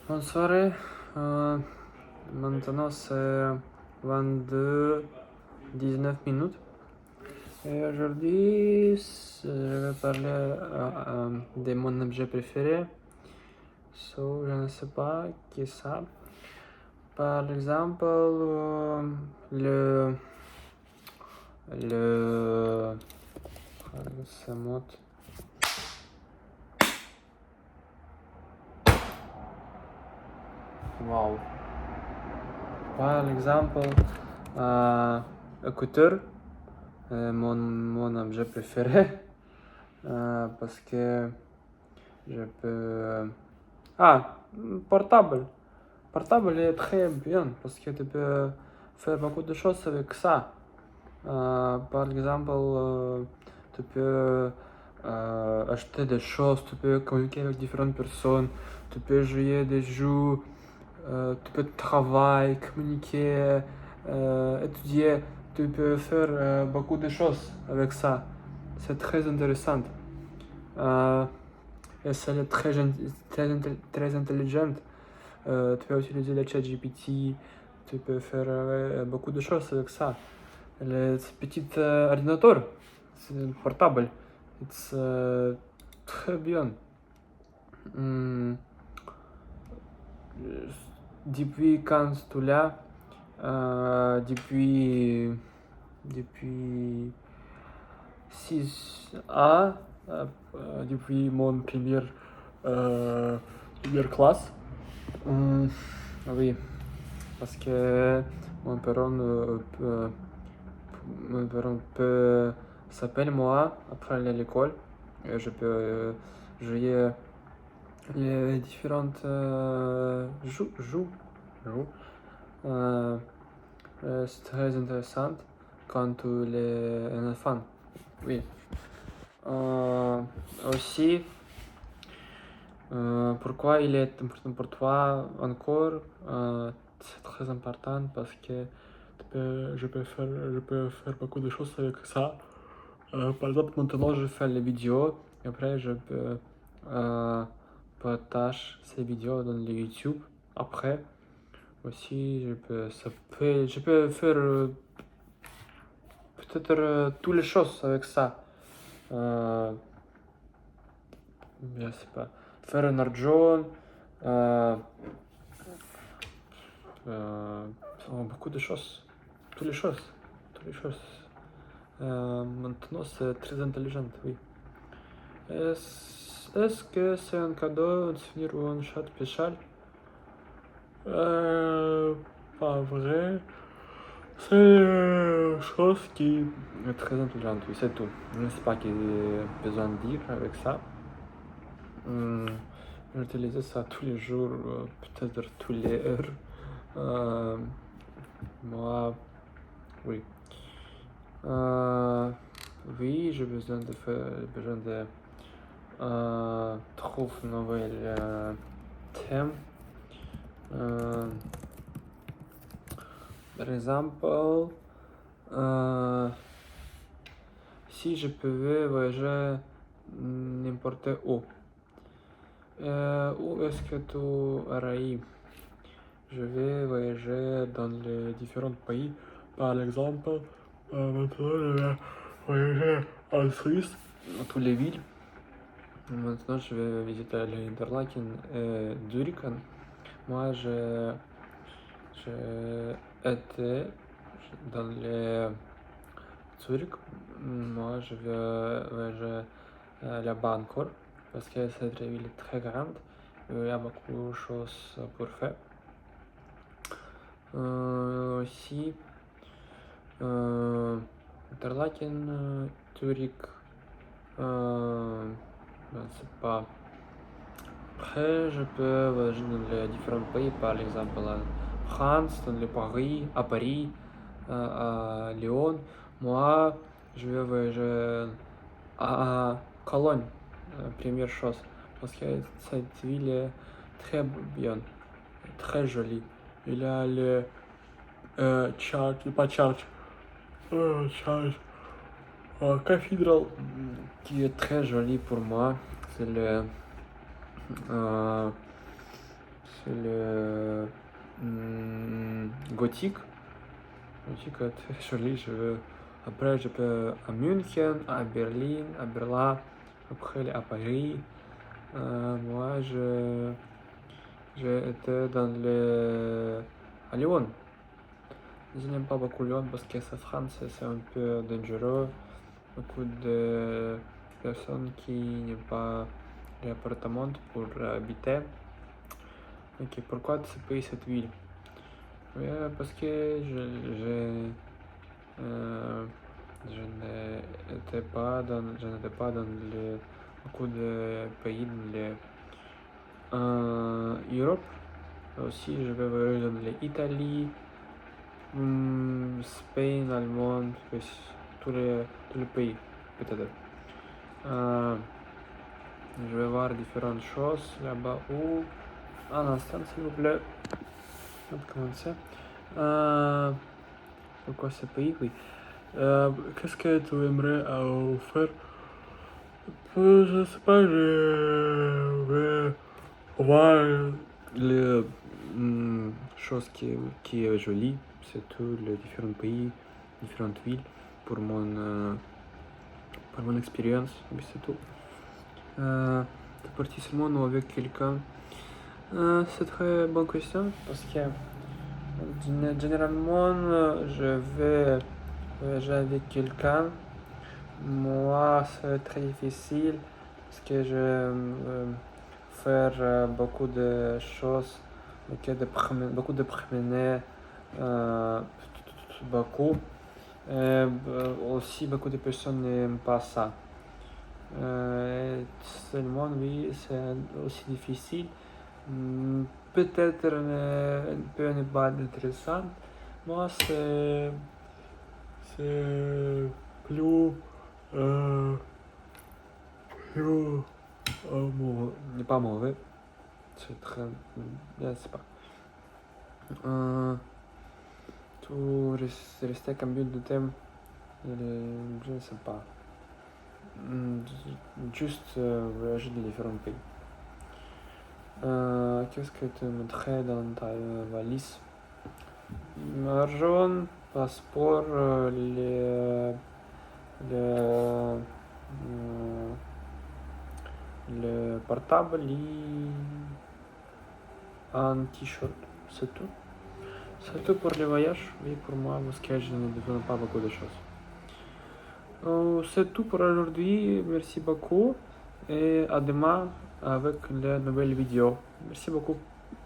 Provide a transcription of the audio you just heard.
Bonne soirée. Maintenant c'est 22h19. Et aujourd'hui, je vais parler de mon objet préféré. Je ne sais pas qui est ça. Par exemple, le, ce mot. Wow. Par exemple, écouteur, mon objet préféré, parce que je peux... Ah, portable. Portable est très bien parce que tu peux faire beaucoup de choses avec ça. Par exemple, tu peux acheter des choses, tu peux communiquer avec différentes personnes, tu peux jouer des jeux, tu peux travailler, communiquer, étudier, tu peux faire beaucoup de choses avec ça. C'est très intéressant. Et c'est très intelligent. Tu peux utiliser le chat GPT, tu peux faire beaucoup de choses avec ça. Le petit ordinateur, c'est portable, c'est très bien. Depuis quand tu l'as, depuis 6 ans, depuis mon première classe. Oui, parce que mon parent peut s'appeler moi après aller à l'école et je peux jouer les différentes jeux. C'est très intéressant quand tu es un enfant. Oui. Aussi, pourquoi il est important pour toi encore? C'est très important parce que je peux faire beaucoup de choses avec ça. Par exemple, maintenant je fais les vidéos et après je peux partager ces vidéos dans les YouTube. Après, aussi, je peux faire peut-être toutes les choses avec ça. Je sais pas. Faire un argent, beaucoup de choses. Toutes les choses. Toutes les choses. Maintenant, c'est très intelligent, oui. Est-ce que c'est un cadeau, un souvenir ou un chat spécial? Pas vrai. C'est une chose qui est très intelligente, oui, c'est tout. Je ne sais pas qu'il y a besoin de dire avec ça. J'utilise ça tous les jours, peut-être tous les heures. Moi, oui. Oui, j'ai besoin de trouver un nouvel thème. Par exemple, si je pouvais voyager n'importe où, où est-ce que tu aurais? Je vais voyager dans les différents pays. Par exemple, maintenant je vais voyager en Suisse, dans toutes les villes. Maintenant je vais visiter l'Interlaken et Zurich. Moi j'ai été dans les Zurich. Moi je vais voyager là-bas encore parce que cette ville est très grande et il y a beaucoup de choses pour faire. Aussi, Interlaken, Zurich, je ne sais pas. Après, je peux voyager dans les différents pays, par exemple en France, dans le Paris, à Lyon. Moi, je vais voyager à Cologne, première chose, parce que cette ville est très bien, très jolie. Il y a le church, cathédrale qui est très jolie pour moi. C'est le c'est le gothique. Gothique est très joli. Après, je peux à München, à Berlin, à Berlin, après à Paris. Moi, j'ai été à Lyon. Je n'aime pas beaucoup Lyon parce que cette France, c'est un peu dangereux. Beaucoup de personnes qui n'ont pas d'appartement pour habiter. Ok, pourquoi ce pays, cette ville? Parce que euh, je n'étais pas dans beaucoup de pays dans l'Europe. Aussi, je vais voyager dans l'Italie, Espagne, Allemagne, tous les pays, peut-être. Je vais voir différentes choses là-bas où. Un instant, s'il vous plaît. On va commencer. Pourquoi ce pays? Oui. Qu'est-ce que tu aimerais faire? Je sais pas, je vais voir les choses qui est jolie, c'est tout les différents pays, différentes villes pour mon expérience, mais c'est tout. T'es parti seulement ou avec quelqu'un? C'est très bonne question parce que généralement je vais voyager avec quelqu'un. Moi, c'est très difficile parce que je faire beaucoup de choses, beaucoup de promener, beaucoup. Aussi, beaucoup de personnes n'aiment pas ça. Seulement, oui, c'est aussi difficile. Peut-être un peu ne pas intéressant. Moi, c'est plus n'est pas mauvais. C'est très. Je sais pas. Tout rester combien de temps? Je ne sais pas. Juste voyager dans différents pays. Qu'est-ce que tu mettrais dans ta valise? Argent, passeport, le portable et un t-shirt. C'est tout. C'est tout pour le voyage, oui, pour moi, parce que je ne besoin pas beaucoup de choses. C'est tout pour aujourd'hui. Merci beaucoup et à demain avec une nouvelle vidéo. Merci beaucoup.